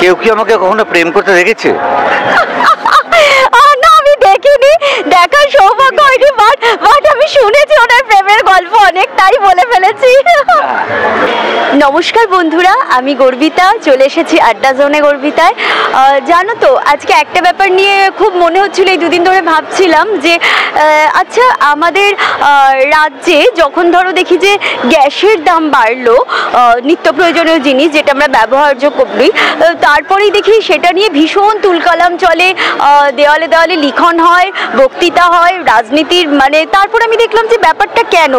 কেউ কি আমাকে কখনো প্রেম করতে দেখেছে? না, আমি দেখিনি, দেখার সৌভাগ্য হয়নি, বাট আমি শুনেছি ওনার প্রেমের গল্প অনেক, তাই বলে ফেলেছি। নমস্কার বন্ধুরা, আমি গর্বিতা, চলে এসেছি আড্ডা জোনে গর্বিতায়। জানো তো, আজকে একটা ব্যাপার নিয়ে খুব মনে হচ্ছিল, এই দুদিন ধরে ভাবছিলাম যে আচ্ছা আমাদের রাজ্যে যখন ধরো দেখি যে গ্যাসের দাম বাড়লো, নিত্য প্রয়োজনীয় জিনিস যেটা আমরা ব্যবহার্য করি, তারপরেই দেখি সেটা নিয়ে ভীষণ তুলকালাম চলে, দেওয়ালে দেওয়ালে লিখন হয়, বক্তৃতা হয়, রাজনীতির মানে। তারপর আমি দেখলাম যে ব্যাপারটা কেন,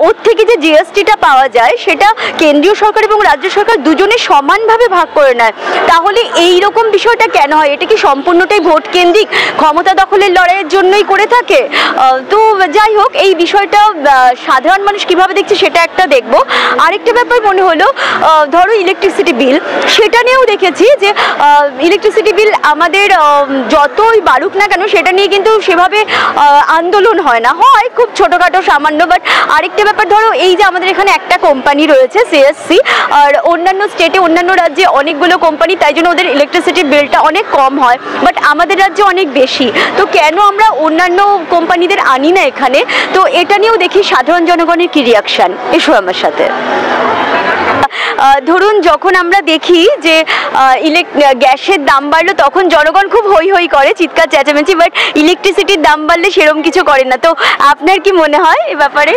ওর থেকে যে জিএসটিটা পাওয়া যায় সেটা কেন্দ্রীয় সরকার এবং রাজ্য সরকার দুজনে সমানভাবে ভাগ করে নেয়। তাহলে এই রকম বিষয়টা কেন হয়? এটা কি সম্পূর্ণটাই ভোট কেন্দ্রিক ক্ষমতা দখলের লড়াইয়ের জন্যই করে থাকে? তো যাই হোক, এই বিষয়টা সাধারণ মানুষ কিভাবে দেখছে সেটা একটা দেখবো। আরেকটা ব্যাপার মনে হলো, ধরো ইলেকট্রিসিটি বিল, সেটা নিয়েও দেখেছি যে ইলেকট্রিসিটি বিল আমাদের যতই বাড়ুক না কেন সেটা নিয়ে কিন্তু সেভাবে আন্দোলন হয় না, হয় খুব ছোটোখাটো সামান্য। বাট আরেকটা ব্যাপার, ধরো এই যে আমাদের এখানে একটা কোম্পানি রয়েছে সিএসসি, আর অন্যান্য স্টেটে অন্যান্য রাজ্যে অনেকগুলো কোম্পানি, তাই জন্য ওদের ইলেকট্রিসিটি বিলটা অনেক কম হয়, বাট আমাদের রাজ্যে অনেক বেশি। তো কেন আমরা অন্যান্য কোম্পানিদের আনি না এখানে? তো এটা নিয়েও দেখি সাধারণ জনগণের কি রিয়াকশান। এসো আমার সাথে। ধরুন যখন আমরা দেখি যে গ্যাসের দাম বাড়লো, তখন জনগণ খুব হই হই করে, চিৎকার চেঁচামেচি, বাট ইলেকট্রিসিটির দাম বাড়লে সেরকম কিছু করে না। তো আপনার কি মনে হয় এ ব্যাপারে?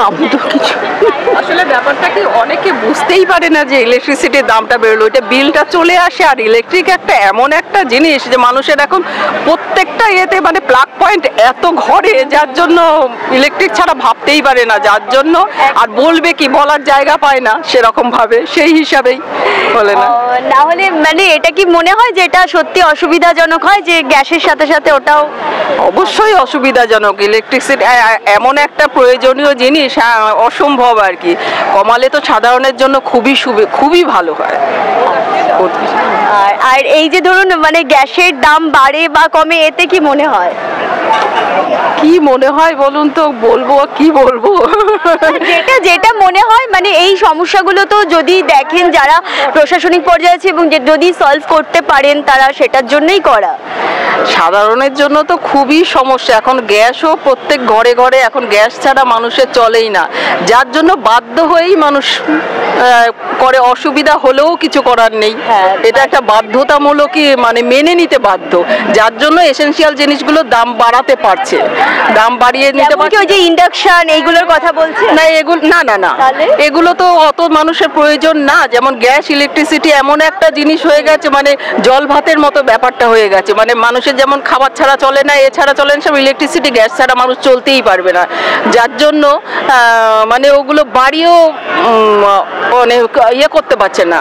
আমি তো কিছু আসলে ব্যাপারটা কি অনেকে বুঝতেই পারে না যে ইলেকট্রিসিটির দামটা বেরোলো, এটা বিলটা চলে আসে। আর ইলেকট্রিক একটা এমন একটা জিনিস যে মানুষের এখন প্রত্যেকটা ইয়েতে মানে প্লাগ পয়েন্ট এত ঘরে, যার জন্য ইলেকট্রিক ছাড়া ভাবতেই পারে না, যার জন্য আর বলবে কি বলার জায়গা পায় না সেরকম ভাবে, সেই হিসাবেই বলে না। না হলে মানে এটা কি মনে হয় যে এটা সত্যি অসুবিধাজনক হয় যে গ্যাসের সাথে সাথে ওটাও? অবশ্যই অসুবিধাজনক। ইলেকট্রিসিটি এমন একটা প্রয়োজনীয় জিনিস, অসম্ভব আর কি। কমালে তো সাধারণের জন্য খুবই ভালো হয়। আর এই যে ধরুন মানে গ্যাসের দাম বাড়ে বা কমে, এতে কি মনে হয়? কি মনে হয় বলুন তো, বলবো কি বলবো? যেটা মনে হয় মানে এই সমস্যাগুলো তো যদি দেখেন যারা প্রশাসনিক পর্যায়ে আছে এবং যদি সলভ করতে পারেন তারা, সেটার জন্যই করা। সাধারণের জন্য তো খুবই সমস্যা। এখন গ্যাসও প্রত্যেক ঘরে ঘরে, এখন গ্যাস ছাড়া মানুষের চলেই না, যার জন্য বাধ্য হয়েই মানুষ করে। অসুবিধা হলেও কিছু করার নেই, এটা একটা বাধ্যতামূলকই মানে মেনে নিতে বাধ্য, যার জন্য এসেনশিয়াল জিনিসগুলোর দাম বাড়াতে পারছে, দাম বাড়িয়ে নিতে পারছে। ওই যে ইন্ডাকশন এইগুলোর কথা বলছে না, এগুলো না এগুলো তো অত মানুষের প্রয়োজন না। যেমন গ্যাস, ইলেকট্রিসিটি এমন একটা জিনিস হয়ে গেছে, মানে জল ভাতের মতো ব্যাপারটা হয়ে গেছে। মানে মানুষের যেমন খাবার ছাড়া চলে না, এছাড়া চলে না, সব ইলেকট্রিসিটি গ্যাস ছাড়া মানুষ চলতেই পারবে না, যার জন্য মানে ওগুলো বাড়িও মানে ইয়ে করতে পারছে না,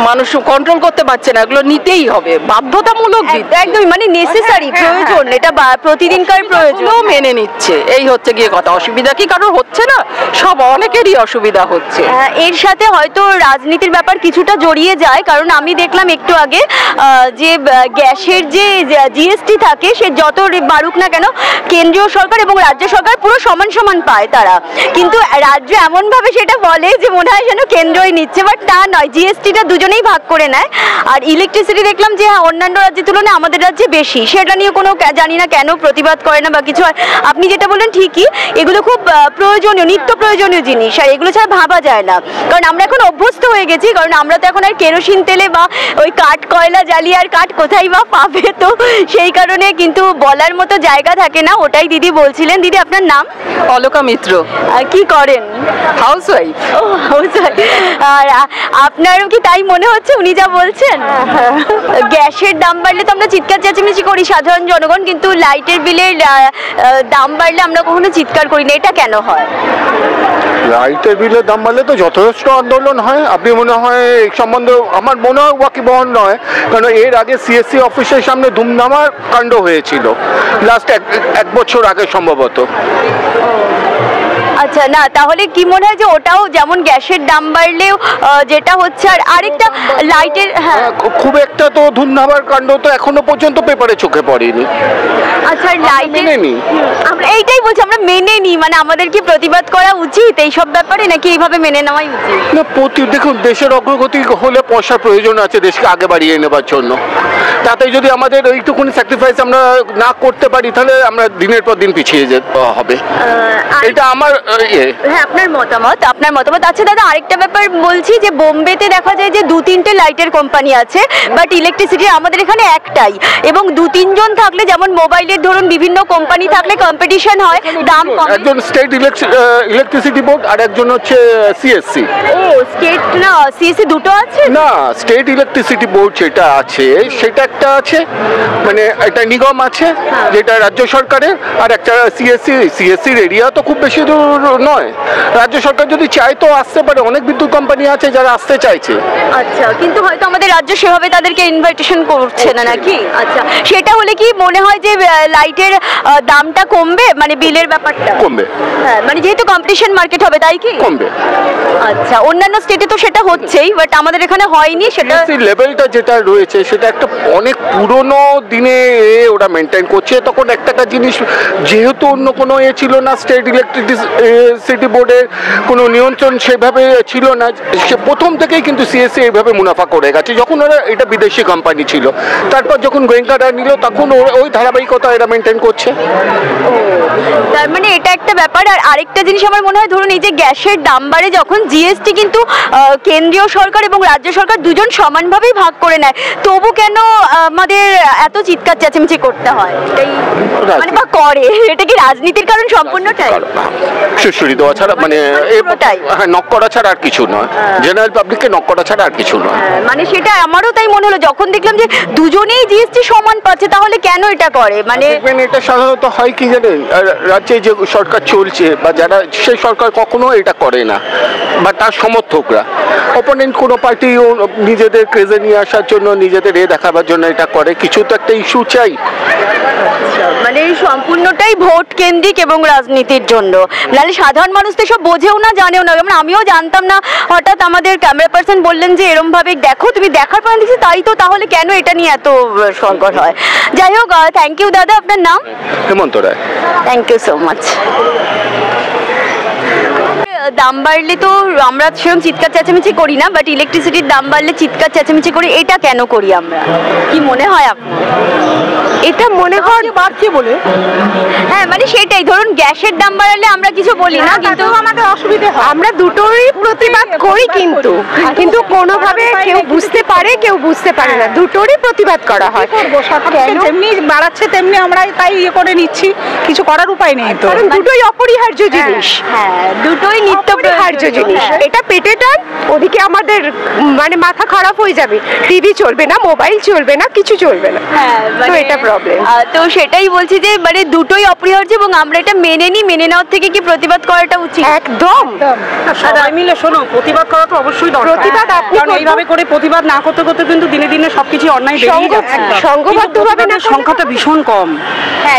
মানুষ কন্ট্রোল করতে পারছে না, এগুলো নিতেই হবে, বাধ্যতামূলক। একদম মানে নেসেসারি, প্রয়োজন, এটা প্রতিদিনকার প্রয়োজন, মেনে নিচ্ছে। এই হচ্ছে গিয়ে কথা। অসুবিধা কি কারোর হচ্ছে না? সব অনেকেরই অসুবিধা হচ্ছে। এর সাথে হয়তো রাজনীতির ব্যাপার কিছুটা জড়িয়ে যায়, কারণ আমি দেখলাম একটু আগে যে গ্যাসের যে জিএসটি থাকে সে যত বাড়ুক না কেন কেন্দ্রীয় সরকার এবং রাজ্য সরকার পুরো সমান সমান পায় তারা, কিন্তু রাজ্য এমনভাবে সেটা বলে যে মনে হয় যেন কেন্দ্রই নিচ্ছে, বাট তা নয়, জিএসটিটা দুজনেই ভাগ করে নেয়। আর ইলেকট্রিসিটি দেখলাম যে অন্যান্য রাজ্যের তুলনায় আমাদের রাজ্যে বেশি, সেটা নিয়ে কোনো জানি না কেন প্রতিবাদ করে না বা কিছু। আপনি যেটা বললেন ঠিকই, এগুলো খুব প্রয়োজনীয়, নিত্য প্রয়োজনীয় জিনিস, আর এগুলো ছাড়া ভাবা যায় না, কারণ আমরা এখন অভ্যস্ত হয়ে গেছি, কারণ আমরা তো এখন আর কেরোসিন তেলে বা ওই কাঠ কয়লা জ্বালিয়ে আর কাঠ কোথায় বা পাবে, তো সেই কারণে কিন্তু বলার মতো জায়গা থাকে না। ওটাই দিদি বলছিলেন। দিদি আপনার নাম? অলকা মিত্র। কি করেন? হাউসওয়াইফ। ও হাউসওয়াইফ। আর আপনারও কি তাই মনে হচ্ছে উনি যা বলছেন? গ্যাসের দাম বাড়লে তো আমরা চিৎকার চেঁচামেচি করি সাধারণ জনগণ, কিন্তু লাইটের বিলের দাম বাড়লে আমরা কখনো চিৎকার করি না, এটা কেন হয়? লাইটের বিলের দাম বাড়লে তো যথেষ্ট আন্দোলন হয়। আপনি মনে হয় এই সম্বন্ধে আমার মনে হয় ওয়াকিবহল নয়, কারণ এর আগে সিএসসি অফিসের সামনে ধুমধামার কাণ্ড হয়েছিল লাস্ট এক বছর আগে সম্ভবত। আচ্ছা, না তাহলে কি মনে হয় যে ওটাও যেমন গ্যাসের দাম বাড়লেও যেটা হচ্ছে আর আরেকটা লাইটের, হ্যাঁ খুব একটা তো ধুমধামার কাণ্ড তো এখনো পর্যন্ত পেপারে চোখে পড়েনি। আচ্ছা, লাইটের মেনে নিই। আমরা এইটাই বলছি, আমরা মেনে নিই, মানে আমাদের কি প্রতিবাদ করা উচিত এইসব ব্যাপারে, নাকি এইভাবে মেনে নেওয়াই উচিত? না, দেখুন, দেশের অগ্রগতি হলে পয়সার প্রয়োজন আছে দেশকে আগে বাড়িয়ে নেবার জন্য। তাতে যদি আমাদের এইটুকুনি স্যাক্রিফাইস আমরা না করতে পারি, তাহলে আমরা দিনের পর দিন পিছিয়ে যেতে হবে। এটা আমার হ্যাঁ, আপনার মতামত। আচ্ছা দাদা, আরেকটা ব্যাপার বলছি যে বোম্বেতে দেখা যায় যে 2-3টে লাইটের কোম্পানি আছে, বাট ইলেকট্রিসিটি আমাদের এখানে একটাই, এবং 2-3 জন থাকলে, যেমন মোবাইলের ধরুন বিভিন্ন কোম্পানি থাকলে কম্পিটিশন হয়, দাম কম। একজন স্টেট ইলেকট্রিসিটি বোর্ড আর একজন হচ্ছে সিএসসি। ও স্টেট না সিএসসি দুটো আছে? না, স্টেট ইলেকট্রিসিটি বোর্ড যেটা আছে সেটা একটা আছে, মানে একটা নিগম আছে যেটা রাজ্য সরকারের, আর একটা সিএসসির এরিয়া তো খুব বেশি দূর নয়। রাজ্য সরকার যদি চায় তো আসতে পারে, অনেক বিদ্যুৎ কোম্পানি আছে যারা আসতে চাইছে। আচ্ছা, কিন্তু হয়তো আমাদের রাজ্য সেভাবে তাদেরকে ইনভাইটেশন করছে না, নাকি? আচ্ছা, সেটা হলে কি মনে হয় যে লাইটের দামটা কমবে, মানে বিলের ব্যাপারটা কমবে? হ্যাঁ, মানে যেহেতু কম্পিটিশন মার্কেট হবে, তাই কি কমবে। আচ্ছা, অন্যান্য স্টেটে তো সেটা হচ্ছেই, বাট আমাদের এখানে হয়নি। সেটা লেভেলটা যেটা রয়েছে সেটা একটা অনেক পুরনো দিনে ওরা মেনটেন করছে। তখন একটা জিনিস, যেহেতু অন্য কোনো ছিল না, স্টেট ইলেকট্রিসিটি বোর্ডের কোনো নিয়ন্ত্রণ সেভাবে ছিল না, সে প্রথম থেকেই কিন্তু সিএসসি এইভাবে মুনাফা করে গেছে। যখন ওরা এটা বিদেশি কোম্পানি ছিল, তারপর যখন গোয়েঙ্কাটা নিল, তখন ওই ধারাবাহিকতা এরা মেনটেন করছে। তার মানে এটা একটা ব্যাপার। আর আরেকটা জিনিস আমার মনে হয়, ধরুন এই যে গ্যাসের দাম বাড়ে যখন, জিএসটি কিন্তু কেন্দ্রীয় সরকার এবং রাজ্য সরকার দুজন সমানভাবেই ভাগ করে নেয়, তবু কেন আমাদের এত চিৎকার চেঁচামেচি করতে হয়? এটাই মানে বা করে, এটা কি রাজনীতির কারণ সম্পূর্ণটাই? সুশ্রী দেওয়া ছাড়া, মানে হ্যাঁ, নক করা ছাড়া আর কিছু নয়। জেনারেল পাবলিককে নক করা ছাড়া আর কিছু নয়। মানে সেটা আমারও তাই মনে হলো যখন দেখলাম যে দুজনেই জিএসটি সমান পাচ্ছে, তাহলে কেন এটা করে? মানে এটা সাধারণত হয় কি জানেন, রাজ্যে যে সরকার চলছে বা যারা, সেই সরকার কখনো এটা করে না, বা তার সমর্থকরা অপোনেন্ট কোনো পার্টি নিজেদের ক্রেজে নিয়ে আসার জন্য, নিজেদের দেখাবার জন্য এটা করে। কিছু তো একটা ইস্যু চাই। মানে সম্পূর্ণটাই ভোট কেন্দ্রিক এবং রাজনীতির জন্য, নাহলে সাধারণ মানুষ তো সব বোঝেও না, জানেও না। যেমন আমিও জানতাম না, হঠাৎ আমাদের ক্যামেরা পার্সন বললেন যে এরম ভাবে দেখো, তুমি দেখার পর দেখছি তাই তো, তাহলে কেন এটা নিয়ে এত সরগর হয়? যাই হোক, থ্যাংক ইউ দাদা। আপনার নাম? Hemanta Roy. Thank you so much. দাম বাড়লে তো আমরা সেরকম চিৎকার চেঁচামেচি করি না, বাট ইলেকট্রিসিটির দাম বাড়লে চিৎকার চেঁচামেচি করি, এটা কেন করি আমরা? কি মনে হয় আপনার? এটা মনে হয় বাড়ছে বলে। হ্যাঁ, মানে সেটাই, ধরুন গ্যাসের দাম বাড়ালে আমরা কিছু বলি না, কিন্তু আমাদের অসুবিধা হয়। আমরা দুটোরই প্রতিবাদ করি, কিন্তু কোনোভাবে কেউ বুঝতে পারে, কেউ বুঝতে পারে না, দুটোরই প্রতিবাদ করা হয়। যেমনি বাড়াচ্ছে তেমনি আমরা তাই ইয়ে করে নিচ্ছি, কিছু করার উপায় নেই তো, কারণ দুটোই অপরিহার্য জিনিস। হ্যাঁ, দুটোই নিত্য অপরিহার্য জিনিস। এটা পেটে টান, ওদিকে আমাদের মানে মাথা খারাপ হয়ে যাবে, টিভি চলবে না, মোবাইল চলবে না, কিছু চলবে না। হ্যাঁ, তো এটা প্রবলেম। তো সেটাই বলছি যে মানে দুটোই অপরিহার্য, এবং আমরা এটা মেনে নেওয়ার থেকে কি প্রতিবাদ করাটা উচিত? একদম। সবাই মিলে শোনো, প্রতিবাদ করা তো অবশ্যই দরকার। প্রতিবাদ আপনি এইভাবে করে প্রতিবাদ না করতে করতে কিন্তু দিনে দিনে সবকিছু অন্যায় বেরিয়ে যাচ্ছে। সংঘবদ্ধভাবে না, সংখ্যাটা ভীষণ কম,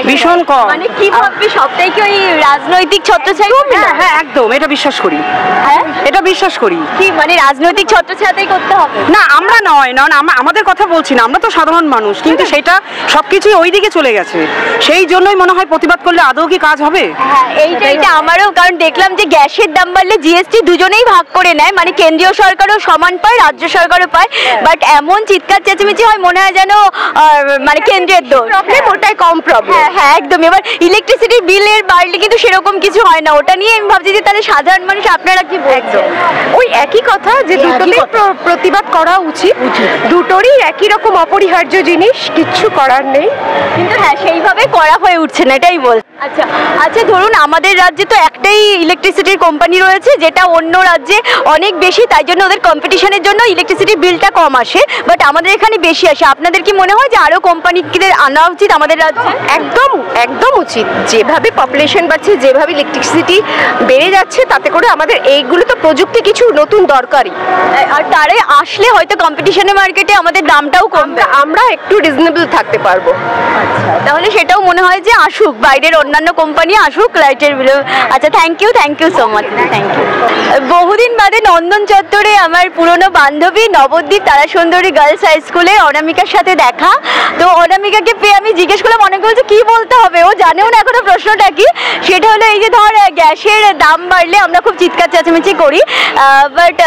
ভীষণ কম। মানে কি ভাববে, সবটাই কি ওই রাজনৈতিক ছত্রছায়া? হ্যাঁ, একদম, এটা বিশ্বাস করি। হ্যাঁ, এটা বিশ্বাস করি। কি মানে রাজনৈতিক ছত্রছায়াতেই করতে হবে? না, আমরা নয়, আমাদের কথা বলছি না, আমরা তো সাধারণ মানুষ, কিন্তু সেটা সবকিছুই ওই দিকে চলে গেছে। সেই জন্যই মনে হয় প্রতিবাদ করলে আদৌ কি কাজ হবে? হ্যাঁ, এইটা আমারও, কারণ দেখলাম যে গ্যাসের দাম বাড়লে জিএসটি দুজনেই ভাগ করে নেয়, মানে কেন্দ্রীয় সরকারও সমান পায়, রাজ্য সরকারও পায়, বাট এমন চিৎকার চেঁচামেচি হয় মনে হয় যেন মানে কেন্দ্রের দোষ। ওটাই কম প্রবলেম। হ্যাঁ, একদম। এবার ইলেকট্রিসিটি বিলের বাড়লে কিন্তু সেরকম কিছু হয় না, ওটা নিয়ে আমি ভাবছি যে তাহলে সাধারণ মানুষ আপনারা কি বলছেন? ওই একই কথা, যে দুটোতেই প্রতিবাদ করা উচিত, দুটোরই একই রকম অপরিহার্য জিনিস, কিচ্ছু করার নেই। কিন্তু হ্যাঁ, সেইভাবে করা হয়ে উঠছে না, এটাই বল। আচ্ছা, ধরুন আমাদের রাজ্যে তো একটাই ইলেকট্রিসিটির কোম্পানি রয়েছে, যেটা অন্য রাজ্যে অনেক বেশি, তাই জন্য ওদের কম্পিটিশনের জন্য ইলেকট্রিসিটির বিলটা কম আসে, বাট আমাদের এখানে বেশি আসে। আপনাদের কি মনে হয় যে আরো কোম্পানিদের আনা উচিত আমাদের রাজ্যে? একদম একদম উচিত। যেভাবে পপুলেশন বাড়ছে, যেভাবে ইলেকট্রিসিটি বেড়ে যাচ্ছে, তাতে করে আমাদের এইগুলো তো প্রযুক্তি কিছু নতুন দরকারি, আর তারাই আসলে হয়তো কম্পিটিশনের মার্কেটে আমাদের দামটাও কমবে, আমরা একটু রিজনেবল থাকতে পারবো। আচ্ছা, তাহলে সেটাও মনে হয় যে আসুক বাইরের অন্যান্য কোম্পানি আসুক লাইটের বিলে। আচ্ছা, thank you so much, thank you. বহুদিন বাদে নন্দন চত্বরে আমার পুরনো বান্ধবী নবদ্বীপ তারাসুন্দরী গার্লস হাই স্কুলে অনামিকার সাথে দেখা। তো অনামিকাকে পেয়ে আমি জিজ্ঞেস করলাম, অনেকে বলছে কি বলতে হবে, ও জানেও না এখনো প্রশ্নটা কি। সেটা হলো এই যে ধর গ্যাসের দাম বাড়লে আমরা খুব চিৎকার চেঁচামেচি করি, বাট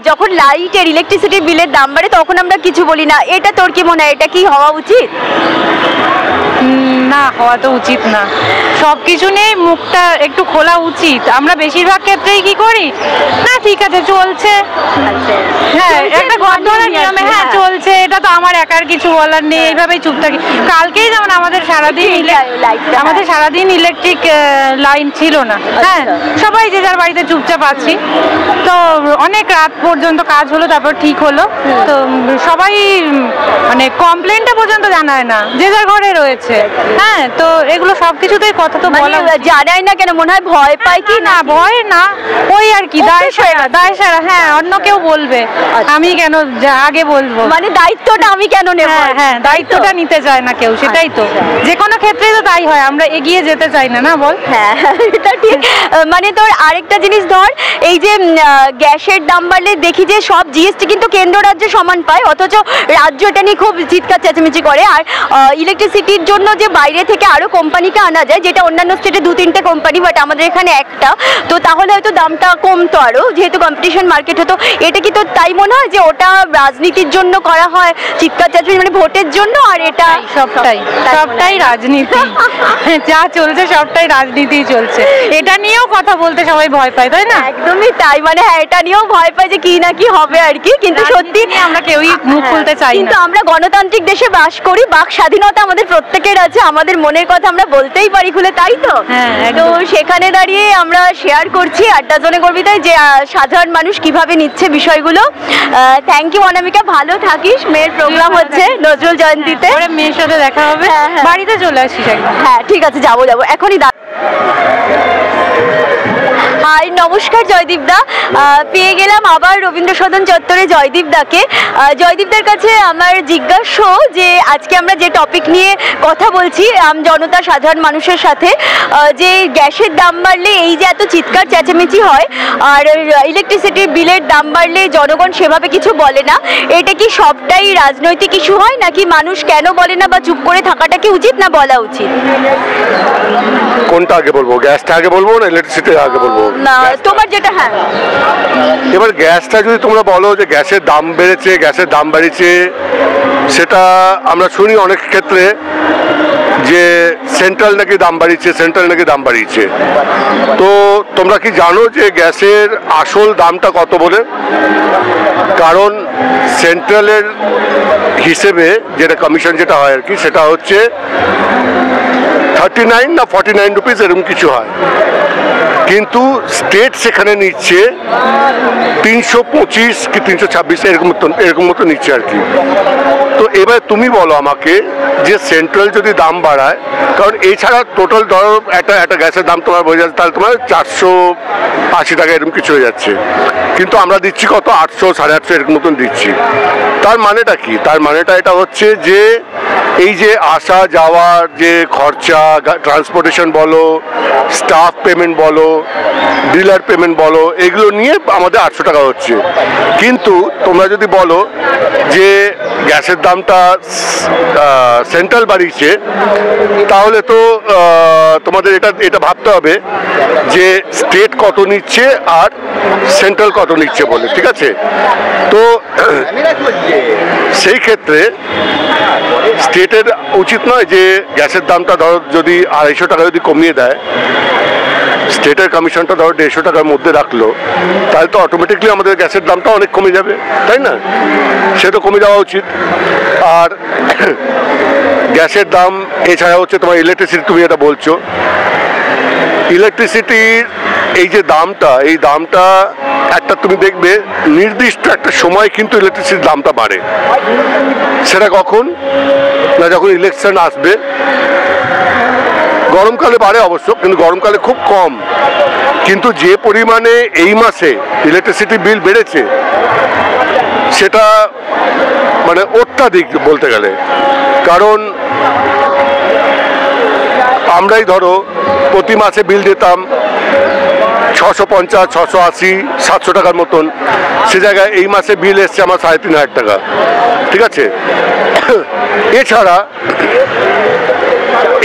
যখন লাইটের ইলেকট্রিসিটি বিলের দাম বাড়ে তখন আমরা কিছু বলি না। এটা তোর কি মনে হয়, এটা কি হওয়া উচিত? না, হওয়া তো উচিত না। সব কিছু নিয়ে মুখটা একটু খোলা উচিত। আমরা বেশিরভাগ ক্ষেত্রেই কি করি, না ঠিক আছে চলছে, হ্যাঁ একটা ঘটনার নিয়মে হ্যাঁ চলছে, এটা তো আমার একার কিছু বলার নেই, এইভাবেই চুপ থাকি। কালকেই যেমন আমাদের সারাদিন ইলেকট্রিক লাইন ছিল না, হ্যাঁ সবাই যে যার বাড়িতে চুপচাপ আছি, তো অনেক রাত পর্যন্ত কাজ হলো, তারপর ঠিক হলো। তো সবাই মানে কমপ্লেনটা পর্যন্ত জানায় না, যে যার ঘরে রয়েছে। হ্যাঁ, তো এগুলো সবকিছুতেই কথা তো বলা জানাই না কেন, মনে হয় ভয় পায় কি? না, ভয় না, ওই আর কি দায় সারা। হ্যাঁ, অন্য কেউ বলবে, আমি কেন আগে বলবো, মানে দায়িত্বটা আমি কেন নেব? হ্যাঁ, দায়িত্বটা নিতে চায় না কেউ, সেটাই তো। যে কোনো ক্ষেত্রেই তো তাই হয়, আমরা এগিয়ে যেতে চাই না, না বল? হ্যাঁ, এটা ঠিক। মানে তোর আরেকটা জিনিস ধর, এই যে গ্যাসের দাম বাড়লে দেখি যে সব জিএসটি কিন্তু কেন্দ্র রাজ্য সমান পায়, অথচ রাজ্য এটা নিয়ে খুব চিৎকার চেঁচামেচি করে। আর ইলেকট্রিসিটির জন্য যে বাইরে থেকে আরো কোম্পানিকে আনা যায়, যেটা অন্যান্য স্টেটে 2-3টে কোম্পানি, বাট আমাদের এখানে একটা, তো তাহলে হয়তো দামটা কমতো আরো, যেহেতু কম্পিটিশন মার্কেট হতো। এটা কি তো তাই মনে হয় যে ওটা রাজনীতির জন্য করা হয়, চিৎকার চেঁচামেচি মানে ভোটের জন্য? আর এটা সবটাই রাজনীতি, যা চলছে সবটাই রাজনীতি চলছে। এটা নিয়েও কথা বলতে সবাই ভয় পায়, তাই না? একদমই তাই, মানে হ্যাঁ এটা নিয়েও ভয় পায় যে কি না কি হবে আর কি। কিন্তু সত্যি আমরা কেউই মুখ খুলতে চাই না। কিন্তু আমরা গণতান্ত্রিক দেশে বাস করি, বাক স্বাধীনতা আমাদের প্রত্যেকের আছে, আমাদের মনের কথা আমরা বলতেই পারি খুলে, তাই তো? তো সেখানে দাঁড়িয়ে আমরা শেয়ার করছি আড্ডা জোনে গর্বিতায় যে সাধারণ মানুষ কিভাবে নিচ্ছে বিষয়গুলো। থ্যাংক ইউ অনামিকা, ভালো থাকিস। মেয়ের প্রোগ্রাম হচ্ছে নজরুল জয়ন্তীতে, মেয়ের সাথে দেখা হবে, বাড়িতে চলে আসিস একদম। হ্যাঁ ঠিক আছে, যাবো এখনই। হাই, নমস্কার জয়দীপ দা। পেয়ে গেলাম আবার রবীন্দ্র সদন চত্বরে জয়দীপ দাকে। জয়দীপদার কাছে আমার জিজ্ঞাসা যে আজকে আমরা যে টপিক নিয়ে কথা বলছি জনতা সাধারণ মানুষের সাথে, যে গ্যাসের দাম বাড়লে এই যে এত চিৎকার চেঁচামেচি হয়, আর ইলেকট্রিসিটির বিলের দাম বাড়লে জনগণ সেভাবে কিছু বলে না, এটা কি সবটাই রাজনৈতিক ইস্যু হয়, নাকি মানুষ কেন বলে না বা চুপ করে থাকাটা কি উচিত না বলা উচিত? কোনটা আগে বলবো, গ্যাসটা আগে বলবো না ইলেকট্রিসিটি আগে বলবো? না, তোমার যেটা। হ্যাঁ, এবার গ্যাসটা যদি তোমরা বলো যে গ্যাসের দাম বেড়েছে, গ্যাসের দাম বাড়িয়েছে, সেটা আমরা শুনি অনেক ক্ষেত্রে যে সেন্ট্রাল নাকি দাম বাড়িয়েছে। তো তোমরা কি জানো যে গ্যাসের আসল দামটা কত বলে? কারণ সেন্ট্রালের হিসেবে যেটা কমিশন যেটা হয় আর কি, সেটা হচ্ছে 39 না 49 রুপিস এরকম কিছু হয়, কিন্তু স্টেট সেখানে নিচ্ছে 325 কি 326 এরকম মতো নিচ্ছে আর কি। তো এবার তুমি বলো আমাকে যে সেন্ট্রাল যদি দাম বাড়ায়, কারণ এছাড়া টোটাল ধরো একটা গ্যাসের দাম তোমার বোঝা যাচ্ছে, তাহলে তোমার 480 টাকা এরকম কিছু হয়ে যাচ্ছে, কিন্তু আমরা দিচ্ছি কত 800 850 এরকম মতন দিচ্ছি। তার মানেটা কি? তার মানেটা এটা হচ্ছে যে এই যে আসা যাওয়ার যে খরচা, ট্রান্সপোর্টেশন বলো, স্টাফ পেমেন্ট বলো, ডিলার পেমেন্ট বলো, এগুলো নিয়ে আমাদের 800 টাকা হচ্ছে। কিন্তু তোমরা যদি বলো যে গ্যাসের দামটা সেন্ট্রাল বাড়িয়েছে, তাহলে তো তোমাদের এটা ভাবতে হবে যে স্টেট কত নিচ্ছে আর সেন্ট্রাল কত নিচ্ছে বলে, ঠিক আছে? তো সেই ক্ষেত্রে স্টেটের উচিত নয় যে গ্যাসের দামটা ধরো যদি 250 টাকা যদি কমিয়ে দেয়, স্টেটের কমিশনটা ধরো 150 টাকার মধ্যে রাখলো, তাহলে তো অটোমেটিকলি আমাদের গ্যাসের দামটা অনেক কমে যাবে, তাই না? সে তো কমে যাওয়া উচিত। আর গ্যাসের দাম এছাড়া হচ্ছে তোমার ইলেকট্রিসিটি, তুমি এটা বলছো ইলেকট্রিসিটির এই যে দামটা, এই দামটা একটা তুমি দেখবে নির্দিষ্ট একটা সময় কিন্তু ইলেকট্রিসিটির দামটা বাড়ে। সেটা কখন না, যখন ইলেকশন আসবে। গরমকালে বাড়ে অবশ্য, কিন্তু গরমকালে খুব কম। কিন্তু যে পরিমাণে এই মাসে ইলেকট্রিসিটি বিল বেড়েছে, সেটা মানে অত্যাধিক বলতে গেলে। কারণ আমরাই ধরো প্রতি মাসে বিল দিতাম 650, 680, 700 টাকার মতন, সে জায়গায় এই মাসে বিল এসছে আমার 3500 টাকা, ঠিক আছে।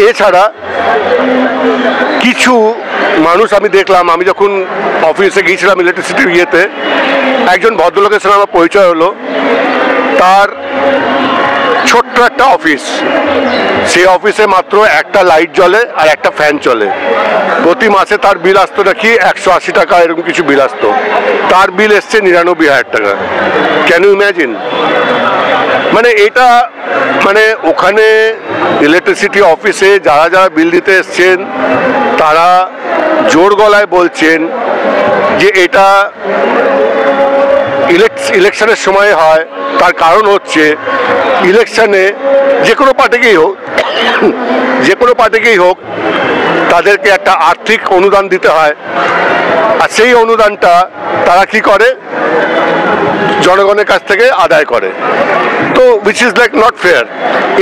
এছাড়া কিছু মানুষ আমি দেখলাম, আমি যখন অফিসে গিয়েছিলাম ইলেকট্রিসিটির ইয়েতে, একজন ভদ্রলোকের সঙ্গে আমার পরিচয় হলো। তার ছোট্ট একটা অফিস, সেই অফিসে মাত্র একটা লাইট জ্বলে আর একটা ফ্যান চলে। প্রতি মাসে তার বিল আসতো নাকি 180 টাকা, এরকম কিছু বিল আসতো। তার বিল এসছে 99,000 টাকা। Can you imagine? মানে এটা, মানে ওখানে ইলেকট্রিসিটি অফিসে যারা যারা বিল দিতে এসছেন তারা জোর গলায় বলছেন যে এটা ইলেকশনের সময় হয়। তার কারণ হচ্ছে ইলেকশনে যে কোনো পার্টিকেই হোক তাদেরকে একটা আর্থিক অনুদান দিতে হয়, আর সেই অনুদানটা তারা কি করে, জনগণের কাছ থেকে আদায় করে। তো which is like not fair.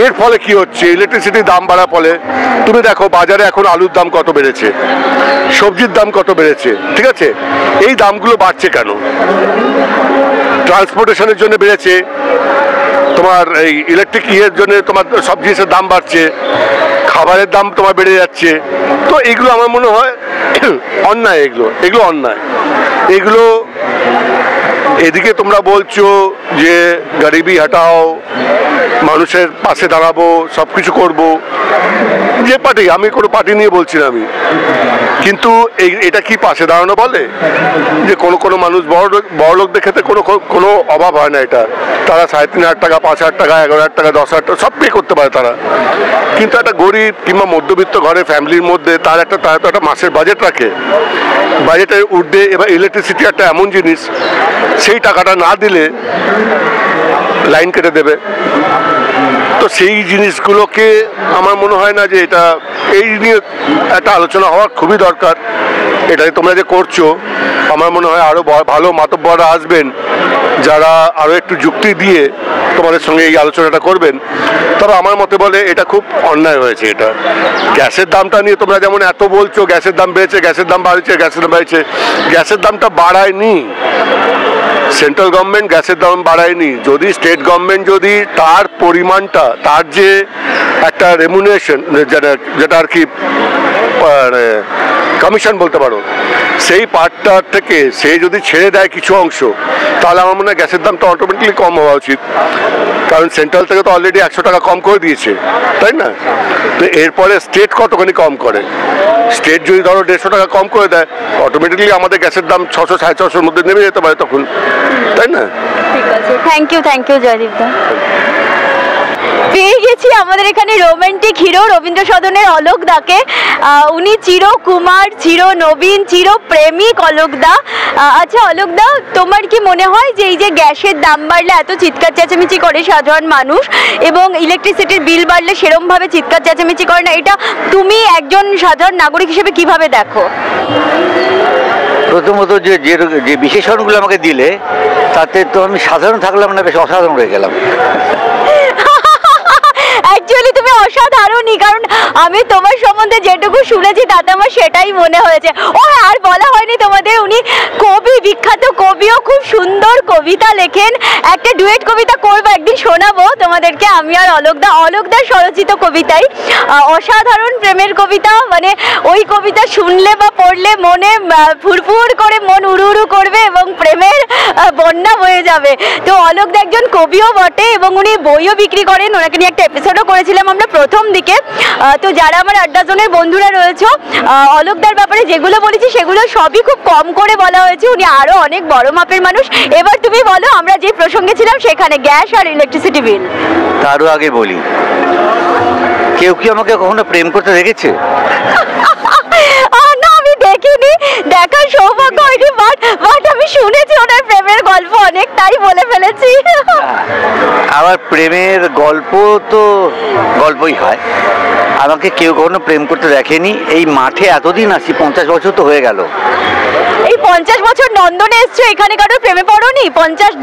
এর ফলে কি হচ্ছে, ইলেকট্রিসিটির দাম বাড়ার ফলে তুমি দেখো বাজারে এখন আলুর দাম কত বেড়েছে, সবজির দাম কত বেড়েছে, ঠিক আছে। এই দামগুলো বাড়ছে কেন? ট্রান্সপোর্টেশনের জন্য বেড়েছে, তোমার এই ইলেকট্রিক ইয়ের জন্য তোমার সব জিনিসের দাম বাড়ছে, খাবারের দাম তোমার বেড়ে যাচ্ছে। তো এগুলো আমার মনে হয় অন্যায়, এগুলো অন্যায়। এগুলো এদিকে তোমরা বলছো যে গরিবি হটাও, মানুষের পাশে দাঁড়াবো, সব কিছু করবো, যে পার্টি, আমি কোনো পার্টি নিয়ে বলছি না আমি, কিন্তু এটা কি পাশে দাঁড়ানো বলে? যে কোনো মানুষ বড় লোকদের ক্ষেত্রে কোনো অভাব হয় না। এটা তারা 3500 টাকা, 5000 টাকা, 11,000 টাকা, 10,000 টাকা সব পে করতে পারে তারা। কিন্তু একটা গরিব কিংবা মধ্যবিত্ত ঘরে ফ্যামিলির মধ্যে তারা তো একটা মাসের বাজেট রাখে, বাজেটের ঊর্ধ্বে। এবার ইলেকট্রিসিটি একটা এমন জিনিস, সেই টাকাটা না দিলে লাইন কেটে দেবে। তো সেই জিনিসগুলোকে আমার মনে হয় না যে এটা, এই নিয়ে একটা আলোচনা হওয়ার খুবই দরকার। এটাকে তোমরা যে করছো, আমার মনে হয় আরও ভালো মাতব্বররা আসবেন যারা আরও একটু যুক্তি দিয়ে তোমাদের সঙ্গে এই আলোচনাটা করবেন। তবে আমার মতে বলে এটা খুব অন্যায় হয়েছে। এটা গ্যাসের দামটা নিয়ে তোমরা যেমন এত বলছো, গ্যাসের দাম বেড়েছে, গ্যাসের দাম বাড়ছে, গ্যাসের দামটা বাড়ায়নি সেন্ট্রাল গভর্নমেন্ট, গ্যাসের দাম বাড়ায়নি। যদি স্টেট গভর্নমেন্ট যদি তার পরিমাণটা, তার যে একটা রেমুনারেশন, যেটা আর কি কমিশন বলতে পারো, সেই পার্টটার থেকে সে যদি ছেড়ে দেয় কিছু অংশ, তাহলে আমার মনে হয় গ্যাসের দামটা অটোমেটিকলি কম হওয়া উচিত। কারণ সেন্ট্রাল থেকে তো অলরেডি 100 টাকা কম করে দিয়েছে, তাই না? তো এরপরে স্টেট কতখানি কম করে, স্টেট যদি ধরো 150 টাকা কম করে দেয়, অটোমেটিকলি আমাদের গ্যাসের দাম 600, 650-র মধ্যে নেমে যেতে পারে তখন, তাই না? ঠিক আছে, থ্যাংক ইউ জয়দীপ দা। পেয়ে গেছি আমাদের এখানে রোমান্টিক হিরো রবীন্দ্র সদনের অলোক দাকে। উনি চিরকুমার, চির নবীন, চির প্রেমিক অলোক দা। আচ্ছা অলোক দা, তোমার কি মনে হয় যে এই যে গ্যাসের দাম বাড়লে এত চিৎকার চেঁচামেচি করে সাধারণ মানুষ, এবং ইলেকট্রিসিটির বিল বাড়লে সেরমভাবে চিৎকার চেঁচামেচি করে না, এটা তুমি একজন সাধারণ নাগরিক হিসেবে কিভাবে দেখো? প্রথমত যে বিশেষণগুলো আমাকে দিলে, তাতে তো আমি সাধারণ থাকলাম না, বেশ অসাধারণ হয়ে গেলাম। অ্যাকচুয়ালি তুমি অসাধারণই, কারণ আমি তোমার সম্বন্ধে যেটুকু শুনেছি তাতে আমার সেটাই মনে হয়েছে। ও আর বলা হয়নি তোমাদের, উনি কবি, বিখ্যাত কবিও, খুব সুন্দর কবিতা লেখেন। একটা ডুয়েট কবিতা করবো, একদিন শোনাবো তোমাদেরকে আমি আর অলোকদার স্বরচিত কবিতাই, অসাধারণ প্রেমের কবিতা। মানে ওই কবিতা শুনলে বা পড়লে মনে ফুরফুর করে মন উড়ু করবে এবং প্রেমের বন্যা বয়ে যাবে। তো অলোকদা একজন কবিও বটে এবং উনি বইও বিক্রি করেন। ওনাকে নিয়ে একটা এপিসোডও করেছিলাম আমরা প্রথম দিকে। তো যারা আমার আড্ডা জোনের বন্ধুরা রয়েছে, অলোকদার ব্যাপারে যেগুলো বলেছি সেগুলো সবই খুব কম করে বলা হয়েছে। উনি আরো অনেক বড় মাপের মানুষ। এবার তুমি বলো, আমরা যে প্রসঙ্গে ছিলাম সেখানে, গ্যাস আর ইলেকট্রিসিটি বিল। তারও আগে বলি, কেউ কি আমাকে কখনো প্রেম করতে দেখেছে? না, আমি দেখিনি, দেখার সৌভাগ্য হয়নি, বাট আমি শুনেছি ওনার প্রেমের গল্প অনেক, তাই বলে ফেলেছি। আবার প্রেমের গল্প তো গল্পই হয়। আমাকে কেউ কখনো প্রেম করতে দেখেনি। এই মাঠে এতদিন আসি, 50 বছর তো হয়ে গেল। এই 50 বছর নন্দনে এসছো, এখানে কারোর প্রেমে পড়োনি?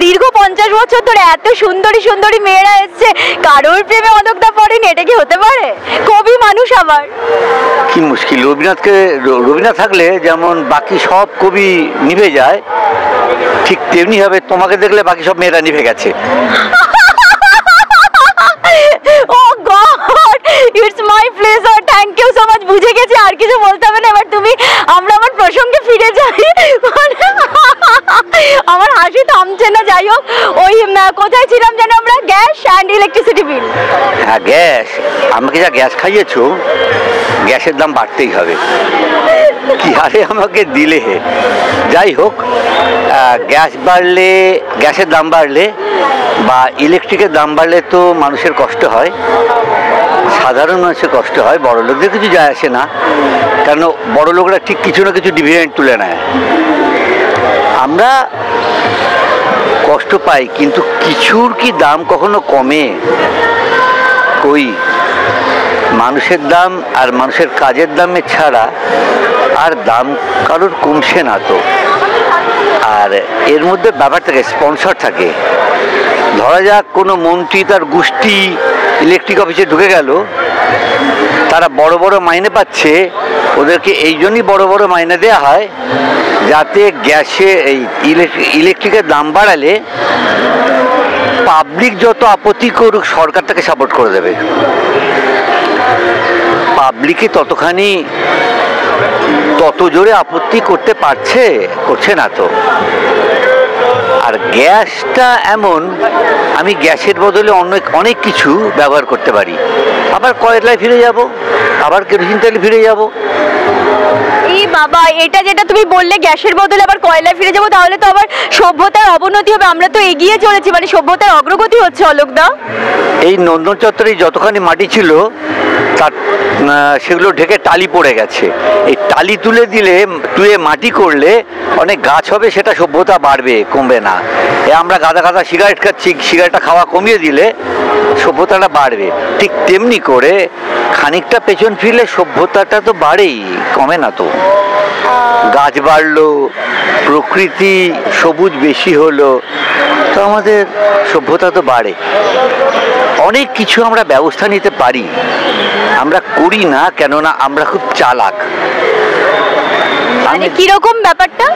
দীর্ঘ 50 বছর ধরে এত সুন্দরী সুন্দরী মেয়েরা এসছে, কারোর প্রেমে অদগ্ধা পড়েনি? এটা কি হতে পারে? কবি মানুষ আবার। কি মুশকিল, রবীন্দ্রনাথ থাকলে যেমন বাকি সব কবি নিভে যায়, ঠিক তেমনি হবে তোমাকে দেখলে বাকি সব মেয়েরা নিভে গেছে। Oh God, it's my pleasure. Thank you so much. বুঝে গেছি, আর কিছু বলতে হবে না। এবার আমরা আমার প্রসঙ্গে ফিরে যাই। আমার হাসি থামছে না। যাই হোক, ওই কোথায় ছিলাম যেন আমরা? Gas and electricity bill. হ্যাঁ, গ্যাস। আমাকে যা গ্যাস খাইয়েছো, গ্যাসের দাম বাড়তেই হবে। কি হারে আমাকে দিলে। যাই হোক, গ্যাস বাড়লে, গ্যাসের দাম বাড়লে বা ইলেকট্রিকের দাম বাড়লে তো মানুষের কষ্ট হয়, সাধারণ মানুষের কষ্ট হয়। বড় লোকদের কিছু যায় আসে না, কারণ বড় লোকরা ঠিক কিছু না কিছু ডিভিডেন্ড তুলে নেয়। আমরা কষ্ট পাই, কিন্তু কিছুর কি দাম কখনো কমে? কই, মানুষের দাম আর মানুষের কাজের দামে ছাড়া আর দাম কারোর কমছে না তো। আর এর মধ্যে ব্যাপার থাকে, স্পন্সর থাকে। ধরা যাক কোনো মন্ত্রী তার গোষ্ঠী ইলেকট্রিক অফিসে ঢুকে গেল, তারা বড় বড় মাইনে পাচ্ছে। ওদেরকে এই জন্যই বড় বড় মাইনে দেওয়া হয় যাতে গ্যাসে এই ইলেকট্রিকের দাম বাড়ালে পাবলিক যত আপত্তি করুক সরকার তাকে সাপোর্ট করে দেবে। পাবলিকে ততখানি তত জোরে আপত্তি করতে করছে না তো। আর গ্যাসটা এমন, আমি গ্যাসের বদলে অনেক কিছু ব্যবহার করতে পারি। আবার কয়লায় ফিরে যাব, আবার কেরোসিন তেলে ফিরে যাব। এই বাবা, এটা যেটা তুমি বললে গ্যাসের বদলে আবার কয়লায় ফিরে যাবো, তাহলে তো আবার সভ্যতার অবনতি হবে। আমরা তো এগিয়ে চলেছি, মানে সভ্যতার অগ্রগতি হচ্ছে। অলোকদা, এই নন্দন চত্বরে যতখানি মাটি ছিল তার সেগুলো ঢেকে টালি পড়ে গেছে। এই টালি তুলে মাটি করলে অনেক গাছ হবে, সেটা সভ্যতা বাড়বে, কমবে না। আমরা গাদা গাদা সিগারেট খাচ্ছি, সিগারেটটা খাওয়া কমিয়ে দিলে সভ্যতাটা বাড়বে। ঠিক তেমনি করে খানিকটা পেছন ফিরলে সভ্যতাটা তো বাড়েই, কমে না তো। গাছ বাড়লো, প্রকৃতি সবুজ বেশি হলো, তো আমাদের সভ্যতা তো বাড়ে। অনেক কিছু আমরা ব্যবস্থা নিতে পারি, আমরা করি না, কেননা আমরা খুব চালাক। মানে কিরকম ব্যাপারটা?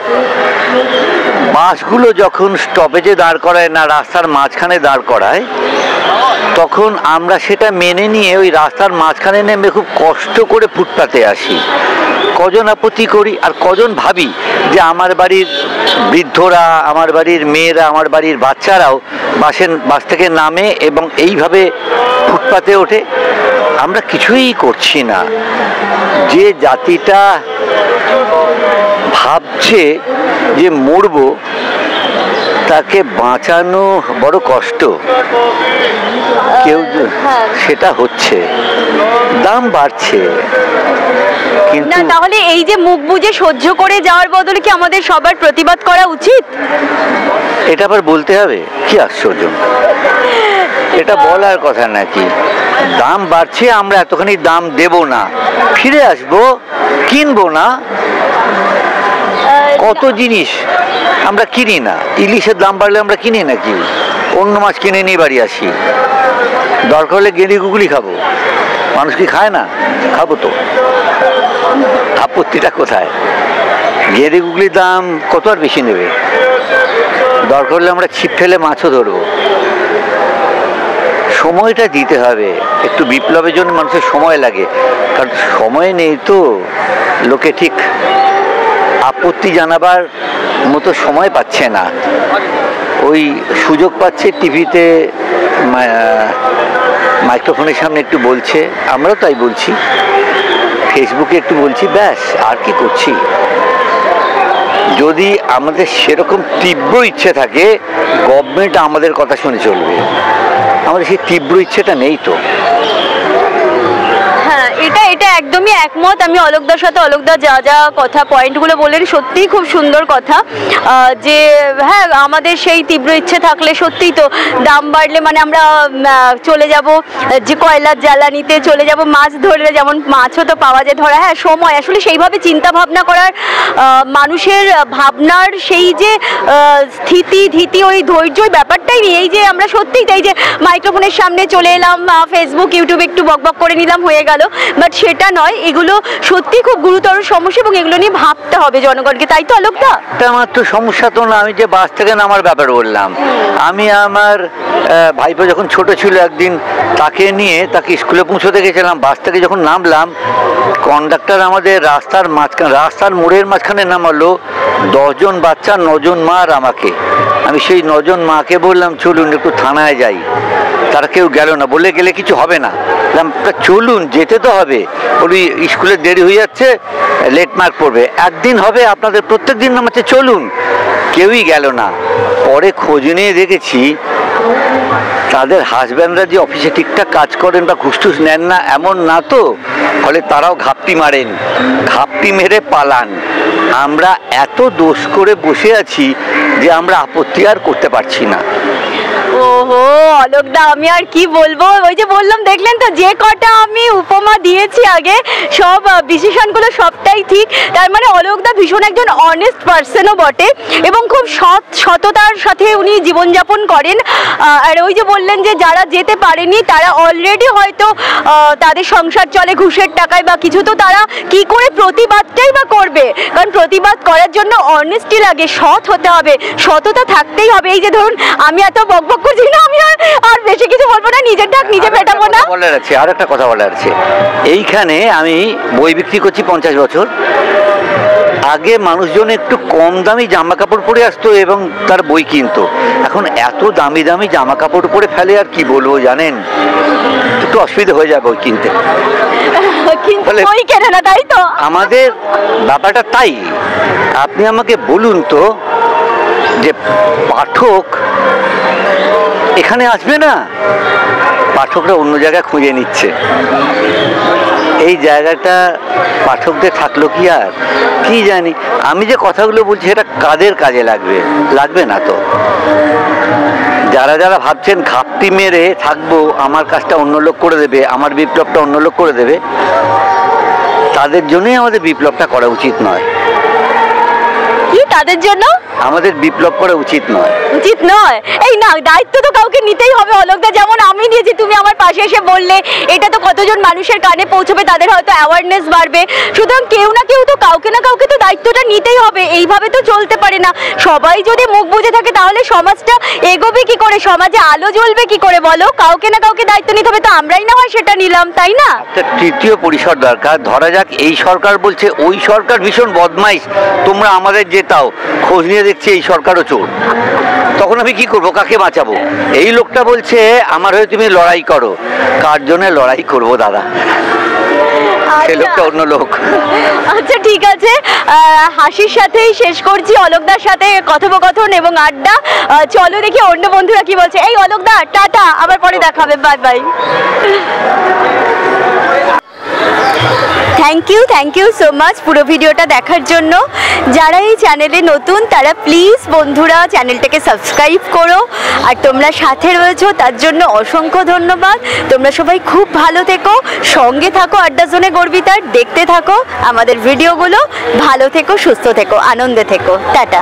বাসগুলো যখন স্টপেজে দাঁড় করায় না, রাস্তার মাঝখানে দাঁড় করায়, তখন আমরা সেটা মেনে নিয়ে ওই রাস্তার মাঝখানে নেমে খুব কষ্ট করে ফুটপাতে আসি। কজন আপত্তি করি আর কজন ভাবি যে আমার বাড়ির বৃদ্ধরা, আমার বাড়ির মেয়েরা, আমার বাড়ির বাচ্চারাও বাস থেকে নামে এবং এইভাবে ফুটপাতে ওঠে। আমরা কিছুই করছি না। যে জাতিটা ভাবছে যে মরবো, তাকে বাঁচানো বড় কষ্ট। কেউ সেটা হচ্ছে, দাম বাড়ছে, না তাহলে এই যে মুখ বুজে সহ্য করে যাওয়ার বদলে কি আমাদের সবার প্রতিবাদ করা উচিত? এটা আবার বলতে হবে? কি আশ্চর্য, এটা বলার কথা নাকি? দাম বাড়ছে, আমরা এতখানি দাম দেব না, ফিরে আসবো, কিনবো না। কত জিনিস আমরা কিনি না। ইলিশের দাম বাড়লে আমরা কিনি নাকি? অন্য মাছ কিনে নিয়ে বাড়ি আসি। দরকার হলে গেঁড়ি গুগলি খাবো, মানুষ কি খায় না? খাবো তো, আপত্তিটা কোথায়? গেঁড়ি গুগলির দাম কত আর বেশি নেবে? দরকার হলে আমরা ছিপ ফেলে মাছও ধরবো। সময়টা দিতে হবে। একটু বিপ্লবের জন্য মানুষের সময় লাগে, কারণ সময় নেই তো। লোকে ঠিক আপত্তি জানাবার মতো সময় পাচ্ছে না। ওই সুযোগ পাচ্ছে টিভিতে, মাইক্রোফোনের সামনে একটু বলছে, আমরাও তাই বলছি, ফেসবুকে একটু বলছি, ব্যাস, আর কি করছি? যদি আমাদের সেরকম তীব্র ইচ্ছে থাকে, গভর্নমেন্ট আমাদের কথা শুনে চলবে। আমাদের সেই তীব্র ইচ্ছেটা নেই তো। হ্যাঁ, এটা একদমই একমত আমি অলোকদার সাথে। অলোকদা যা যা কথা পয়েন্টগুলো বললেন সত্যিই খুব সুন্দর কথা, যে হ্যাঁ আমাদের সেই তীব্র ইচ্ছে থাকলে সত্যিই তো দাম বাড়লে মানে আমরা চলে যাব যে কয়লার জ্বালানিতে চলে যাব, মাছ ধরলে যেমন মাছও তো পাওয়া যায় ধরা, হ্যাঁ সময় আসলে সেইভাবে চিন্তা ভাবনা করার মানুষের ভাবনার সেই যে স্থিতি ধীতি ওই ধৈর্য ব্যাপারটাই নেই। এই যে আমরা সত্যিই তাই যে মাইক্রোফোনের সামনে চলে এলাম, ফেসবুক ইউটিউবে একটু বকবক করে নিলাম হয়ে গেল, বাট সেটা নয়। এগুলো সত্যি খুব গুরুতর সমস্যা এবং এগুলো নিয়ে ভাবতে হবে জনগণকে, তাই তো অলোকদা? এটা আমার তো সমস্যা তো না, আমি যে বাস থেকে নামার ব্যাপার বললাম। আমি আমার ভাইপো যখন ছোট ছিল একদিন তাকে নিয়ে তাকে স্কুলে পৌঁছতে গেছিলাম, বাস থেকে যখন নামলাম কন্ডাক্টর আমাদের রাস্তার মোড়ের মাঝখানে নামালো, 10 জন বাচ্চা, 9 জন মা আর আমাকে। আমি সেই 9 জন মাকে বললাম চলুন একটু থানায় যাই, তারা কেউ গেল না, বলে গেলে কিছু হবে না। চলুন যেতে তো হবে, বলি স্কুলে দেরি হয়ে যাচ্ছে, লেট মার্ক পড়বে, একদিন হবে আপনাদের প্রত্যেক দিন নামাচ্ছে, চলুন। কেউই গেল না। পরে খোঁজ নিয়ে দেখেছি তাদের হাজব্যান্ডরা যে অফিসে ঠিকঠাক কাজ করেন বা ঘুষ টুস নেন না এমন না তো, ফলে তারাও ঘাপটি মারেন, ঘাপটি মেরে পালান। আমরা এত দোষ করে বসে আছি যে আমরা আপত্তি আর করতে পারছি না। ওহো অলোকদা আমি আর কি বলবো, ওই যে বললাম দেখলেন তো যে কটা আমি উপমা দিয়েছি আগে সব বিশেষণগুলো সবটাই ঠিক। তার মানে অলোকদা ভীষণ একজন অনেস্ট পার্সনও বটে এবং খুব সততার সাথে উনি জীবনযাপন করেন। আর ওই যে বললেন যে যারা যেতে পারেনি তারা অলরেডি হয়তো তাদের সংসার চলে ঘুষের টাকায় বা কিছু, তো তারা কি করে প্রতিবাদটাই বা করবে? কারণ প্রতিবাদ করার জন্য অনেস্টি লাগে, সৎ হতে হবে, সততা থাকতেই হবে। এই যে ধরুন আমি এত বকবক করছি না, আমি আর বেশি কিছু বলবো না, নিজের ঢাক নিজে পেটাবো না। আর একটা কথা বলার আছে, এইখানে আমি বই বিক্রি করছি 50 বছর আগে মানুষজন একটু কম দামি জামা কাপড় পরে আসতো এবং তার বই কিনতো, এখন এত দামি দামি জামা কাপড় পরে ফেলে আর কি বলবো জানেন, একটু অসুবিধা হয়ে যায় বই কিনতে, বই কেনে না, তাই তো আমাদের ব্যাপারটা। তাই আপনি আমাকে বলুন তো যে পাঠক এখানে আসবে না, পাঠকরা অন্য জায়গায় খুঁজে নিচ্ছে, এই জায়গাটা পাঠকদের থাকলো কি আর কি জানি। আমি যে কথাগুলো বলছি সেটা কাদের কাজে লাগবে? লাগবে না তো। যারা যারা ভাবছেন ঘাপটি মেরে থাকবো, আমার কাজটা অন্য লোক করে দেবে, আমার বিপ্লবটা অন্য লোক করে দেবে, তাদের জন্যই আমাদের বিপ্লবটা করা উচিত নয়। কি তাদের জন্য আমাদের বিপ্লব করা উচিত নয়? উচিত নয় এই না, দায়িত্ব তো কাউকে নিতেই হবে অলোকদা। যেমন আমি নিয়েছি, তুমি আমার পাশে এসে বললে, এটা তো কতজন মানুষের কানে পৌঁছবে, তাদের হয়তো অ্যাওয়ারনেস বাড়বে। সুতরাং কেউ না কেউ তো কাউকে না কাউকে তো দায়িত্বটা নিতেই হবে, এইভাবে তো চলতে পারে না। সবাই যদি মুখ বুজে থাকে তাহলে সমাজটা এগোবে কি করে, সমাজে আলো জ্বলবে কি করে বলো? কাউকে না কাউকে দায়িত্ব নিতে হবে, তো আমরাই না হয় সেটা নিলাম, তাই না? একটা তৃতীয় পরিসর দরকার। ধরা যাক এই সরকার বলছে ওই সরকার ভীষণ বদমাইশ, তোমরা আমাদের জেতাও, খোঁজ নিয়ে দেখছি এই সরকারও চোর, তখন আমি কি করবো, কাকে বাঁচাবো? এই লোকটা বলছে আমার হয়ে তুমি লড়াই করো, কার জন্য লড়াই করবো দাদা? সে লোকটা অন্য লোক। আচ্ছা ঠিক আছে, হাসির সাথেই শেষ করছি অলোকদার সাথে কথোপকথন এবং আড্ডা। চলো দেখি অন্য বন্ধুরা কি বলছে। এই অলোকদা টাটা, আবার পরে দেখাবে, bye bye. Thank you so much পুরো ভিডিওটা দেখার জন্য। যারা এই চ্যানেলে নতুন তারা প্লিজ বন্ধুরা চ্যানেলটাকে সাবস্ক্রাইব করো, আর তোমরা সাথে রয়েছো তার জন্য অসংখ্য ধন্যবাদ। তোমরা সবাই খুব ভালো থেকো, সঙ্গে থাকো আড্ডা জোনে গর্বিতার, দেখতে থাকো আমাদের ভিডিওগুলো, ভালো থেকো, সুস্থ থেকো, আনন্দে থেকো, টাটা।